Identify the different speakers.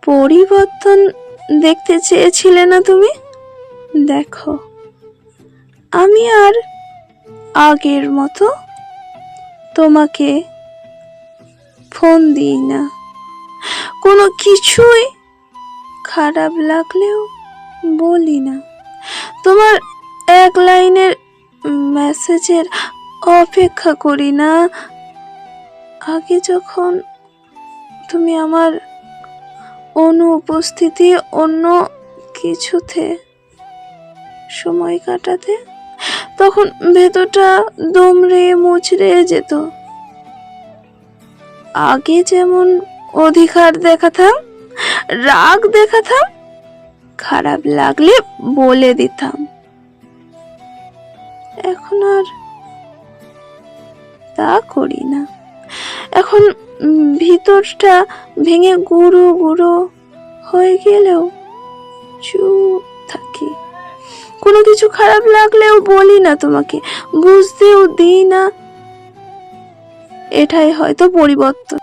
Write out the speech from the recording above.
Speaker 1: পরিবর্তন দেখতে চেয়েছিলে না তুমি? দেখো, আমি আর আগের মতো তোমাকে ফোন দিই না। কোনো কিছুই খারাপ লাগলেও বলি না। তোমার এক লাইনের মেসেজের অপেক্ষা করি না। আগে যখন তুমি আমার অনুপস্থিতি অন্য কিছুতে সময় কাটাতে, তখন ভেতরটা দুমড়ে মুচড়ে যেত। আগে যেমন অধিকার দেখাতাম, রাগ দেখাতাম, খারাপ লাগলে বলে দিতাম, এখন আর তা করি না। এখন ভিতরটা ভেঙে গুঁড়ো গুঁড়ো হয়ে গেলেও চুপ থাকি। কোনো কিছু খারাপ লাগলেও বলি না তোমাকে, বুঝতেও দিই না। এটাই হয়তো পরিবর্তন।